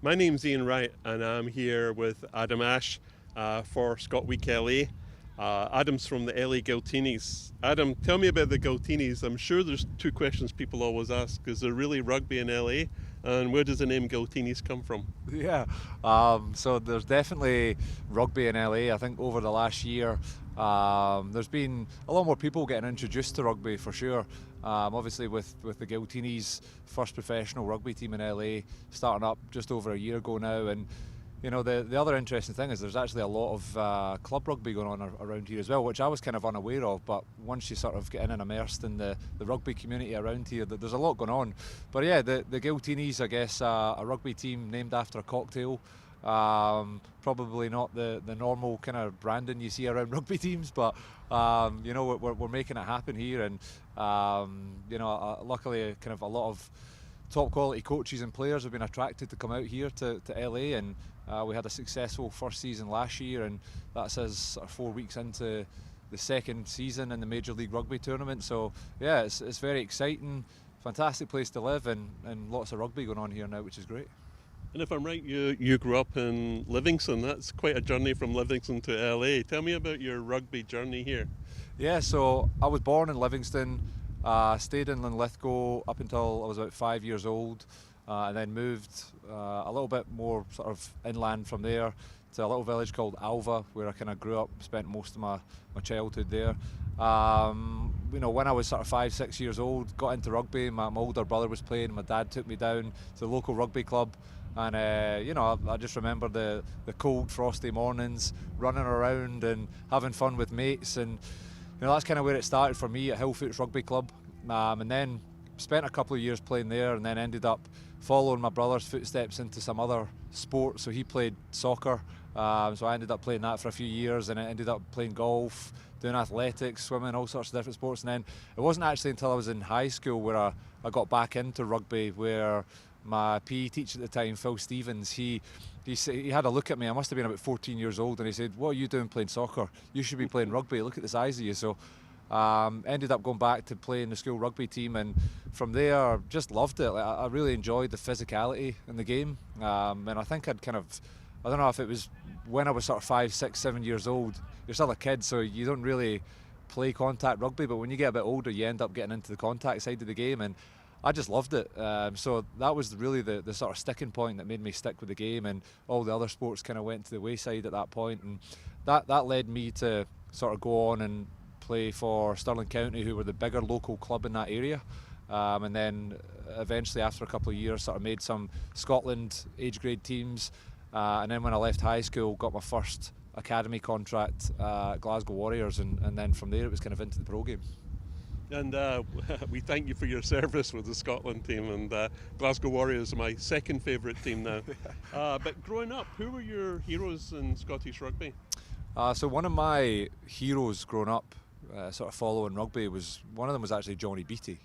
My name's Ian Wright, and I'm here with Adam Ashe for Scotweek'S LA. Adam's from the LA Giltinis. Adam, tell me about the Giltinis. I'm sure there's two questions people always ask. Is there really rugby in LA? And where does the name Giltinis come from? Yeah, so there's definitely rugby in LA. I think over the last year, there's been a lot more people getting introduced to rugby for sure. Obviously, with the Giltinis' first professional rugby team in LA starting up just over a year ago now, and you know the other interesting thing is there's actually a lot of club rugby going on around here as well, which I was kind of unaware of. But once you sort of get in and immersed in the rugby community around here, there's a lot going on. But yeah, the Giltinis, I guess, a rugby team named after a cocktail. Probably not the normal kind of branding you see around rugby teams, but you know we're making it happen here, and you know luckily kind of a lot of top quality coaches and players have been attracted to come out here to LA, and we had a successful first season last year, and that's us sort of 4 weeks into the second season in the Major League Rugby tournament. So yeah, it's very exciting, fantastic place to live, and lots of rugby going on here now, which is great. And if I'm right, you grew up in Livingston. That's quite a journey from Livingston to LA. Tell me about your rugby journey here. Yeah, so I was born in Livingston, stayed in Linlithgow up until I was about 5 years old, and then moved a little bit more sort of inland from there to a little village called Alva, where I kind of grew up, spent most of my childhood there. You know, when I was sort of 5-6 years old, got into rugby. My older brother was playing. My dad took me down to the local rugby club. And you know, I just remember the cold, frosty mornings, running around and having fun with mates, and you know that's kind of where it started for me at Hillfoot's Rugby Club. And then spent a couple of years playing there, and then ended up following my brother's footsteps into some other sport. So he played soccer, so I ended up playing that for a few years, and I ended up playing golf, doing athletics, swimming, all sorts of different sports. And then it wasn't actually until I was in high school where I got back into rugby, where my PE teacher at the time, Phil Stevens, he had a look at me. I must have been about 14 years old, and he said, "What are you doing playing soccer? You should be playing rugby. Look at the size of you." So ended up going back to play in the school rugby team, and from there just loved it. Like, I really enjoyed the physicality in the game, and I think I don't know if it was when I was sort of 5, 6, 7 years old. You're still a kid, so you don't really play contact rugby, but when you get a bit older you end up getting into the contact side of the game, and I just loved it. So that was really the sort of sticking point that made me stick with the game, and all the other sports kind of went to the wayside at that point, and that led me to sort of go on and play for Stirling County, who were the bigger local club in that area, and then eventually after a couple of years sort of made some Scotland age grade teams, and then when I left high school got my first academy contract at Glasgow Warriors, and then from there it was kind of into the pro game. And we thank you for your service with the Scotland team, and Glasgow Warriors are my second favourite team now. But growing up, who were your heroes in Scottish rugby? So one of my heroes growing up, sort of following rugby, one of them was actually Johnny Beattie.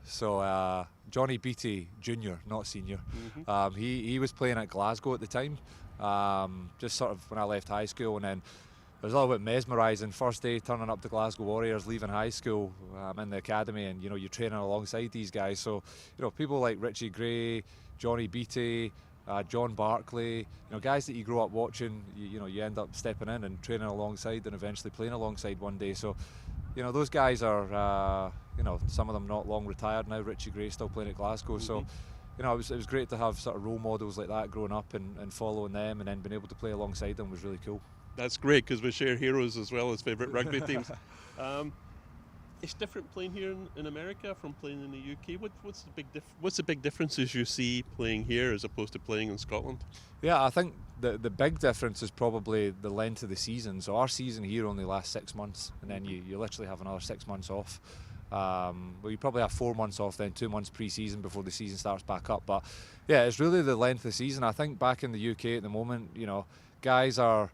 So Johnny Beattie Junior, not senior. Mm-hmm. He was playing at Glasgow at the time, just sort of when I left high school, and then it was a little bit mesmerising. First day turning up to Glasgow Warriors, leaving high school, in the academy, and you know you're training alongside these guys. So you know people like Richie Gray, Johnny Beattie, John Barclay, you know guys that you grow up watching. You know you end up stepping in and training alongside, and eventually playing alongside one day. So you know those guys are you know some of them not long retired now. Richie Gray still playing at Glasgow. Mm-hmm. So you know it was great to have sort of role models like that growing up, and following them, and then being able to play alongside them was really cool. That's great, because we share heroes as well as favourite rugby teams. It's different playing here in America from playing in the UK. What's the big differences you see playing here as opposed to playing in Scotland? Yeah, I think the big difference is probably the length of the season. So our season here only lasts 6 months, and then you literally have another 6 months off. Well, you probably have 4 months off, then 2 months pre-season before the season starts back up. But yeah, it's really the length of the season. I think back in the UK at the moment, you know, guys are,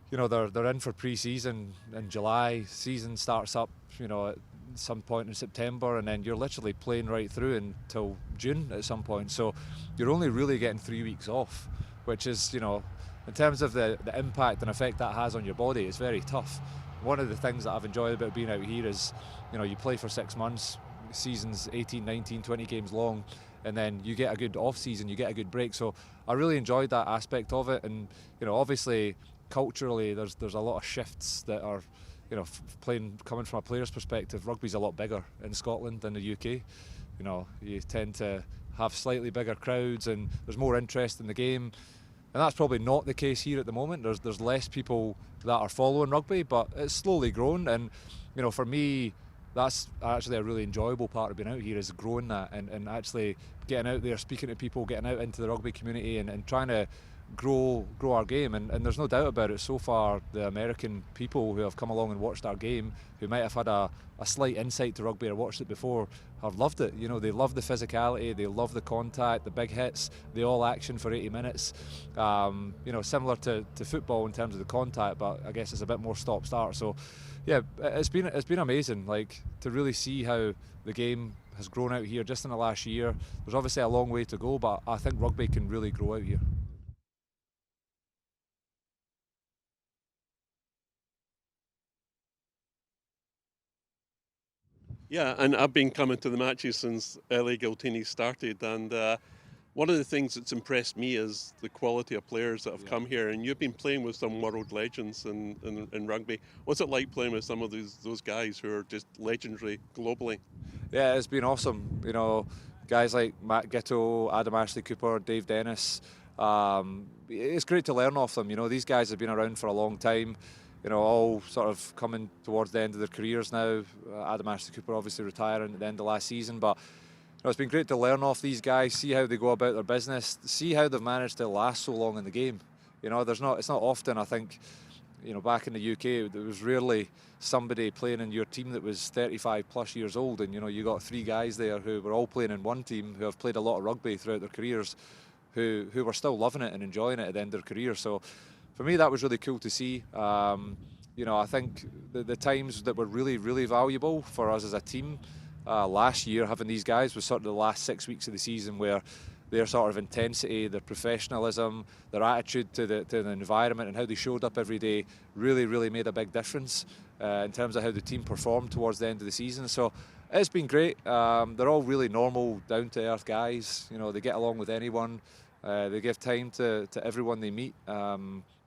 you know, they're in for pre-season in July. Season starts up, you know, at some point in September, and then you're literally playing right through until June at some point. So you're only really getting 3 weeks off, which is, you know, in terms of the impact and effect that has on your body, it's very tough. One of the things that I've enjoyed about being out here is, you know, you play for 6 months, seasons 18, 19, 20 games long, and then you get a good off season, you get a good break. So I really enjoyed that aspect of it, and obviously culturally there's a lot of shifts that are coming from a player's perspective. Rugby's a lot bigger in Scotland than the UK. You tend to have slightly bigger crowds and there's more interest in the game, and that's probably not the case here at the moment. There's less people that are following rugby, but it's slowly grown, and for me that's actually a really enjoyable part of being out here, is growing that and actually getting out there, speaking to people, getting out into the rugby community and trying to grow our game. And there's no doubt about it, so far the American people who have come along and watched our game, who might have had a slight insight to rugby or watched it before, have loved it. They love the physicality, they love the contact, the big hits, the all action for 80 minutes. Similar to football in terms of the contact, but I guess it's a bit more stop start. So yeah, it's been amazing, like, to really see how the game has grown out here just in the last year. There's obviously a long way to go, but I think rugby can really grow out here. Yeah, and I've been coming to the matches since LA Giltinis started, and one of the things that's impressed me is the quality of players that have come here, and you've been playing with some world legends in rugby. What's it like playing with some of those guys who are just legendary globally? Yeah, it's been awesome. Guys like Matt Gitto, Adam Ashe Cooper, Dave Dennis. It's great to learn off them. These guys have been around for a long time. All sort of coming towards the end of their careers now. Adam Ashe Cooper obviously retiring at the end of last season, but it's been great to learn off these guys, see how they go about their business, see how they've managed to last so long in the game. It's not often, I think, back in the UK, there was rarely somebody playing in your team that was 35 plus years old, and you got three guys there who were all playing in one team, who have played a lot of rugby throughout their careers, who were still loving it and enjoying it at the end of their career. So for me, that was really cool to see. I think the times that were really, really valuable for us as a team last year, having these guys, was sort of the last 6 weeks of the season, where their sort of intensity, their professionalism, their attitude to the environment and how they showed up every day really, really made a big difference in terms of how the team performed towards the end of the season. So it's been great. They're all really normal, down-to-earth guys. They get along with anyone. They give time to everyone they meet.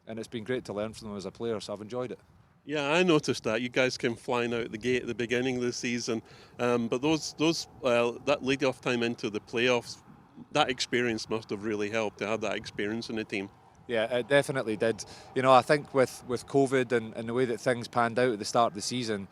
And it's been great to learn from them as a player, so I've enjoyed it. Yeah, I noticed that you guys came flying out the gate at the beginning of the season, but that lead-off time into the playoffs, that experience must have really helped to have that experience in the team. Yeah, it definitely did. I think with COVID and the way that things panned out at the start of the season,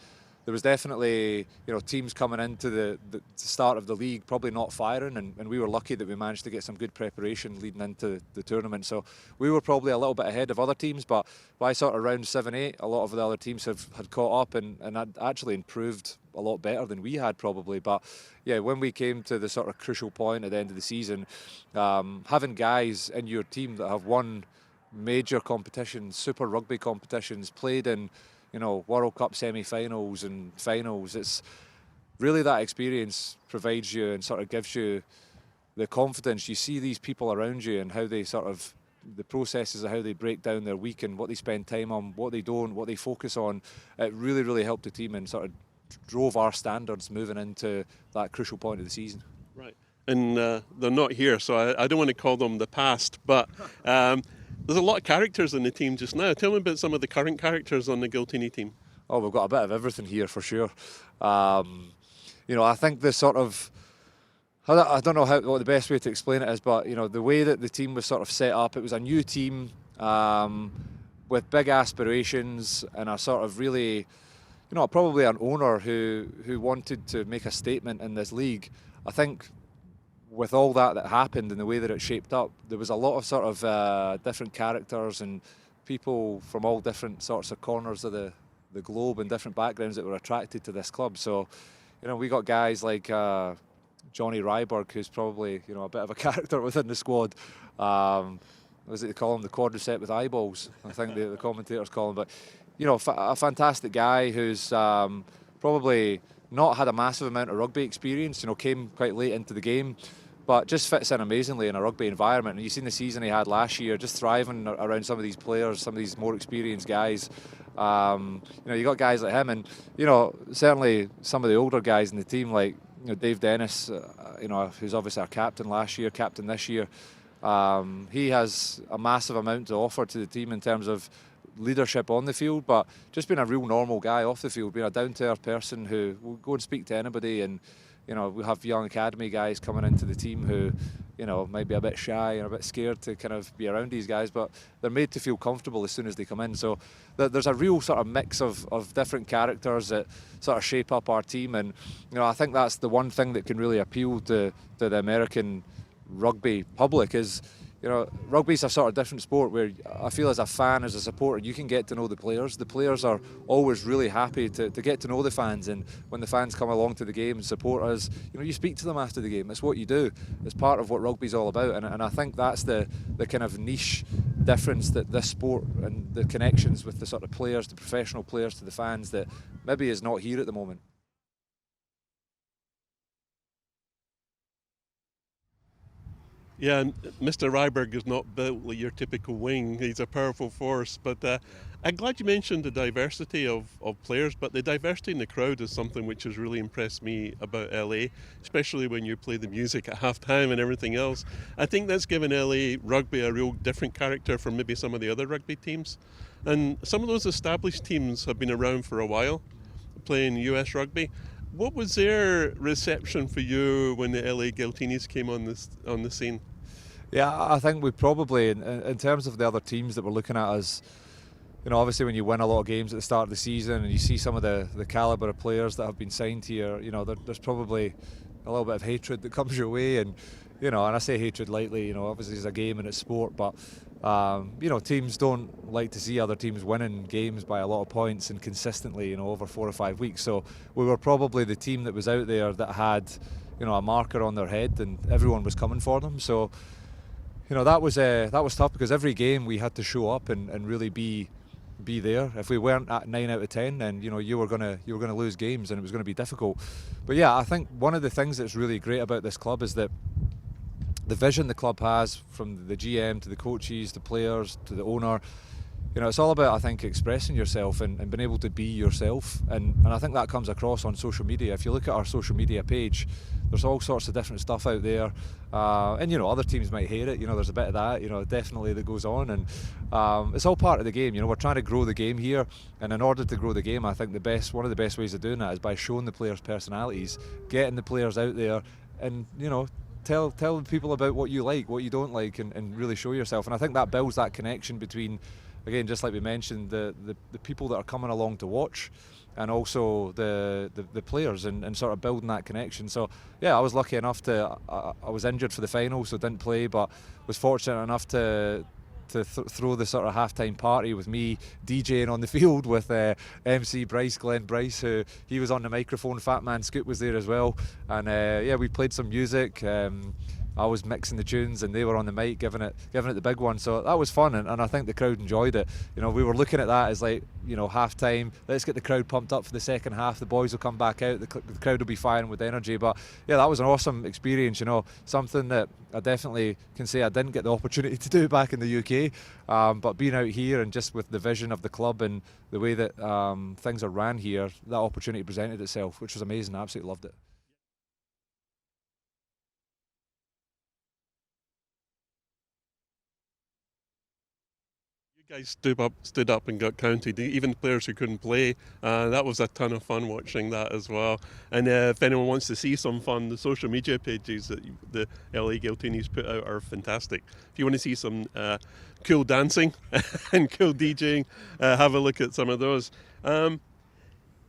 there was definitely teams coming into the start of the league probably not firing, and we were lucky that we managed to get some good preparation leading into the tournament. So we were probably a little bit ahead of other teams, but by sort of round 7-8, a lot of the other teams had caught up and had actually improved a lot better than we had probably. But yeah, when we came to the sort of crucial point at the end of the season, having guys in your team that have won major competitions, Super Rugby competitions, played in World Cup semi-finals and finals, it's really that experience provides you and sort of gives you the confidence. You see these people around you and how they sort of, the processes of how they break down their week and what they spend time on, what they don't, what they focus on. It really, really helped the team and sort of drove our standards moving into that crucial point of the season. Right, and they're not here, so I don't want to call them the past, but there's a lot of characters in the team just now. Tell me about some of the current characters on the Giltini team. Oh, we've got a bit of everything here for sure. I think the sort of, I don't know what the best way to explain it is, but the way that the team was sort of set up, it was a new team with big aspirations and a sort of really, probably an owner who wanted to make a statement in this league. I think with all that happened and the way that it shaped up, there was a lot of sort of different characters and people from all different sorts of corners of the globe and different backgrounds that were attracted to this club. So, we got guys like Johnny Ryberg, who's probably, a bit of a character within the squad. Was it they call him the quadricep with eyeballs? I think the commentators call him. But, a fantastic guy who's probably not had a massive amount of rugby experience, came quite late into the game, but just fits in amazingly in a rugby environment. And you've seen the season he had last year, just thriving around some of these players, some of these more experienced guys. You got guys like him, and certainly some of the older guys in the team, like Dave Dennis, who's obviously our captain last year, captain this year, he has a massive amount to offer to the team in terms of leadership on the field, but just being a real normal guy off the field, being a down-to-earth person who will go and speak to anybody. And we have young academy guys coming into the team who might be a bit shy and a bit scared to kind of be around these guys, but they're made to feel comfortable as soon as they come in. So there's a real sort of mix of different characters that sort of shape up our team. And I think that's the one thing that can really appeal to the American rugby public is, rugby's a sort of different sport where I feel as a fan, as a supporter, you can get to know the players. The players are always really happy to get to know the fans, and when the fans come along to the game and support us, you speak to them after the game. It's what you do. It's part of what rugby's all about, and I think that's the kind of niche difference that this sport and the connections with the sort of players, the professional players to the fans, that maybe is not here at the moment. Yeah, and Mr. Ryberg is not built like your typical wing. He's a powerful force. But I'm glad you mentioned the diversity of players, but the diversity in the crowd is something which has really impressed me about LA, especially when you play the music at halftime and everything else. I think that's given LA rugby a real different character from maybe some of the other rugby teams. And some of those established teams have been around for a while, playing US rugby. What was their reception for you when the LA Giltinis came on the scene? Yeah, I think we probably, in terms of the other teams that we're looking at as, obviously when you win a lot of games at the start of the season and you see some of the calibre of players that have been signed here, there's probably a little bit of hatred that comes your way. And, and I say hatred lightly, obviously it's a game and it's sport, but, teams don't like to see other teams winning games by a lot of points and consistently, over 4 or 5 weeks. So we were probably the team that was out there that had, a marker on their head and everyone was coming for them. So, that was tough because every game we had to show up and really be there. If we weren't at 9 out of 10, then you were gonna lose games and it was going to be difficult. But yeah, I think one of the things that's really great about this club is that the vision the club has, from the GM to the coaches, the players to the owner, it's all about, I think, expressing yourself and being able to be yourself. And I think that comes across on social media. If you look at our social media page, there's all sorts of different stuff out there. And, other teams might hate it. There's a bit of that, definitely that goes on. And it's all part of the game. We're trying to grow the game here. And in order to grow the game, I think one of the best ways of doing that is by showing the players' personalities, getting the players out there and, tell people about what you like, what you don't like, and really show yourself. And I think that builds that connection between, again, just like we mentioned, the people that are coming along to watch and also the players and sort of building that connection. So yeah, I was lucky enough I was injured for the final, so didn't play, but was fortunate enough to throw the sort of halftime party with me DJing on the field with MC Glenn Bryce, who he was on the microphone. Fat Man Scoot was there as well, and we played some music. I was mixing the tunes and they were on the mic giving it the big one. So that was fun, and I think the crowd enjoyed it. We were looking at that as like, half time, let's get the crowd pumped up for the second half, the boys will come back out, the crowd will be firing with energy. But yeah, that was an awesome experience, something that I definitely can say I didn't get the opportunity to do back in the UK, but being out here and just with the vision of the club and the way that things are ran here, that opportunity presented itself, which was amazing. I absolutely loved it. You guys stood up and got counted, even players who couldn't play. That was a ton of fun watching that as well. And if anyone wants to see some fun, the social media pages that the LA Giltinis put out are fantastic. If you want to see some cool dancing and cool DJing, have a look at some of those.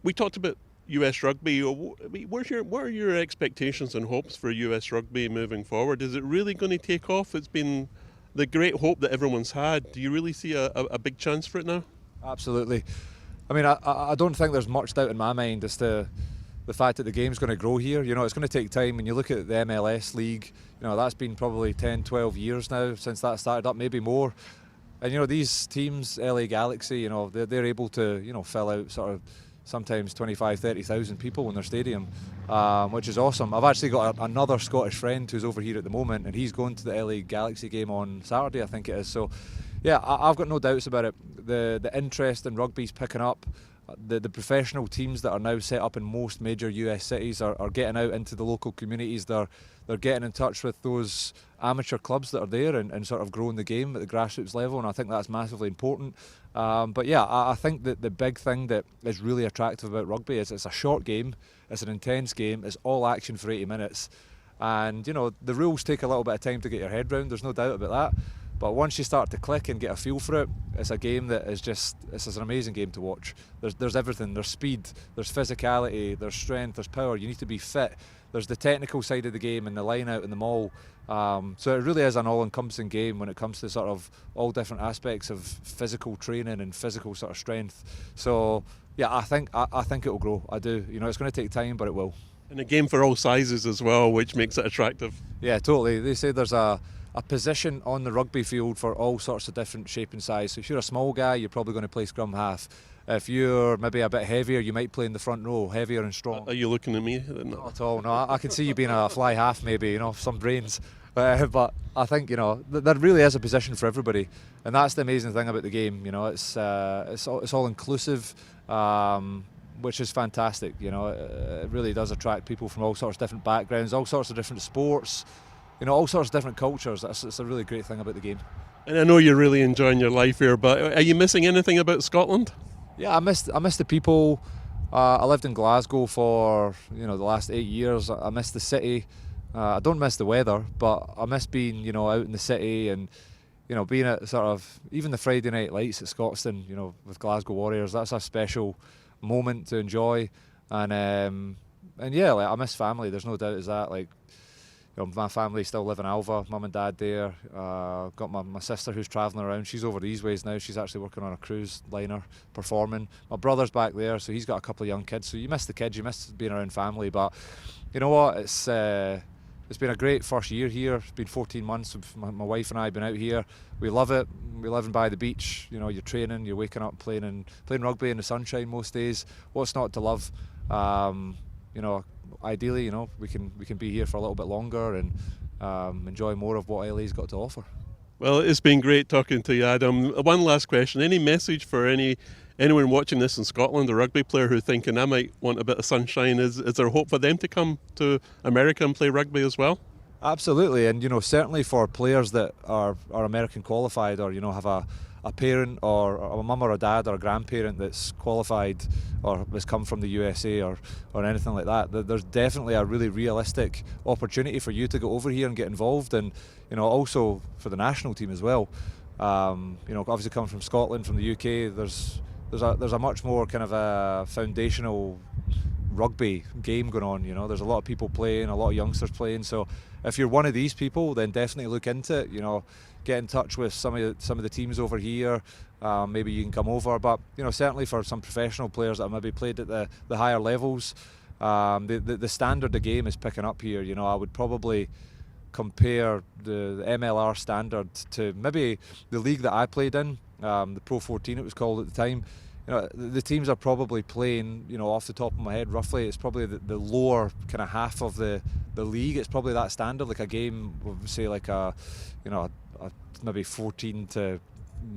We talked about US rugby. What are your expectations and hopes for US rugby moving forward? Is it really going to take off? It's been the great hope that everyone's had. Do you really see a big chance for it now? Absolutely. I mean, I don't think there's much doubt in my mind as to the fact that the game's going to grow here. It's going to take time. When you look at the MLS league, that's been probably 10, 12 years now since that started up, maybe more. And, these teams, LA Galaxy, they're able to, fill out sort of sometimes 25, 30,000 people in their stadium, which is awesome. I've actually got another Scottish friend who's over here at the moment, and he's going to the LA Galaxy game on Saturday, I think it is. So yeah, I've got no doubts about it. The interest in rugby's picking up. the professional teams that are now set up in most major US cities are getting out into the local communities. They're getting in touch with those amateur clubs that are there and sort of growing the game at the grassroots level, and I think that's massively important. But yeah, I think that the big thing that is really attractive about rugby is it's a short game, it's an intense game, it's all action for 80 minutes, and you know the rules take a little bit of time to get your head round, there's no doubt about that. But once you start to click and get a feel for it, it's a game that is it's an amazing game to watch. There's everything. There's speed, there's physicality, there's strength, there's power. You need to be fit. There's the technical side of the game and the line out and the maul. So it really is an all-encompassing game when it comes to sort of all different aspects of physical training and physical sort of strength. So yeah, I think it will grow. I do. You know, it's going to take time, but it will. And a game for all sizes as well, which makes it attractive. Yeah, totally. They say there's a position on the rugby field for all sorts of different shape and size. So if you're a small guy, you're probably going to play scrum half. If you're maybe a bit heavier, you might play in the front row, heavier and strong. Are you looking at me? Not at all. No, I can see you being a fly half, maybe. You know, some brains. But I think there really is a position for everybody, and that's the amazing thing about the game. You know, it's all inclusive. Which is fantastic. You know, it really does attract people from all sorts of different backgrounds, all sorts of different sports. You know, all sorts of different cultures. It's a really great thing about the game. And I know you're really enjoying your life here, but are you missing anything about Scotland? Yeah, I miss the people. I lived in Glasgow for the last 8 years. I miss the city. I don't miss the weather, but I miss being out in the city and being at sort of even the Friday night lights at Scotstoun. With Glasgow Warriors, that's a special moment to enjoy. And yeah, I miss family. There's no doubt is that. My family still live in Alva, mum and dad there. Got my sister who's travelling around. She's over these ways now. She's actually working on a cruise liner, performing. My brother's back there, so he's got a couple of young kids. So you miss the kids, you miss being around family. But you know what? It's been a great first year here. It's been 14 months. My wife and I have been out here. We love it. We're living by the beach. You're training. You're waking up playing rugby in the sunshine most days. What's not to love? Ideally, we can be here for a little bit longer and enjoy more of what LA's got to offer. Well, it's been great talking to you, Adam. One last question. Any message for anyone watching this in Scotland, a rugby player who's thinking, I might want a bit of sunshine? Is there hope for them to come to America and play rugby as well? Absolutely, and certainly for players that are American qualified or have a parent or a mum or a dad or a grandparent that's qualified or has come from the USA or anything like that, there's definitely a really realistic opportunity for you to go over here and get involved, and also for the national team as well. Obviously coming from Scotland, from the UK, there's a much more kind of a foundational rugby game going on. There's a lot of people playing, a lot of youngsters playing. So if you're one of these people, then definitely look into it. Get in touch with some of the teams over here. Maybe you can come over. But certainly for some professional players that have maybe played at the higher levels, the standard of the game is picking up here. I would probably compare the MLR standard to maybe the league that I played in, the Pro 14 it was called at the time. The teams are probably playing, off the top of my head, roughly, it's probably the lower kind of half of the league. It's probably that standard, like a game, say like a maybe 14 to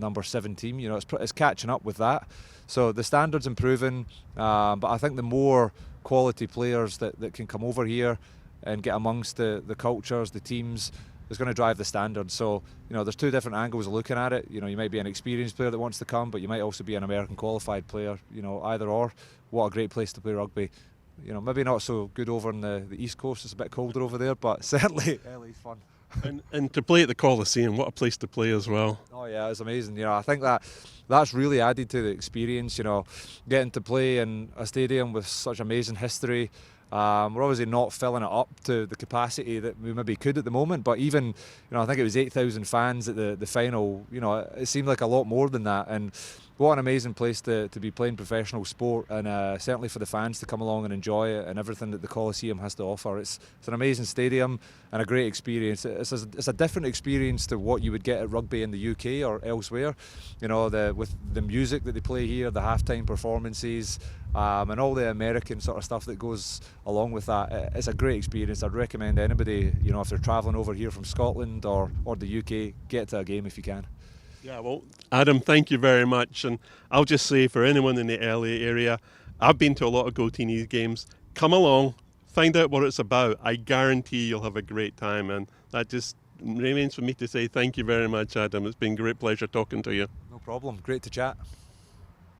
number 17. It's catching up with that. So the standard's improving, but I think the more quality players that can come over here and get amongst the cultures, the teams, is going to drive the standard. So there's two different angles of looking at it. You might be an experienced player that wants to come, but you might also be an American qualified player. Either or. What a great place to play rugby. Maybe not so good over on the East Coast. It's a bit colder over there, but certainly LA's fun. and to play at the Coliseum, what a place to play as well. Oh yeah, it's amazing. I think that's really added to the experience. Getting to play in a stadium with such amazing history. We're obviously not filling it up to the capacity that we maybe could at the moment, but even I think it was 8,000 fans at the final. It seemed like a lot more than that, and what an amazing place to be playing professional sport, and certainly for the fans to come along and enjoy it and everything that the Coliseum has to offer. It's an amazing stadium and a great experience. It's a different experience to what you would get at rugby in the UK or elsewhere. With the music that they play here, the halftime performances, and all the American sort of stuff that goes along with that. It's a great experience. I'd recommend anybody, if they're travelling over here from Scotland or the UK, get to a game if you can. Yeah, well, Adam, thank you very much. And I'll just say for anyone in the LA area, I've been to a lot of Giltinis games. Come along, find out what it's about. I guarantee you'll have a great time. And that just remains for me to say thank you very much, Adam. It's been a great pleasure talking to you. No problem. Great to chat.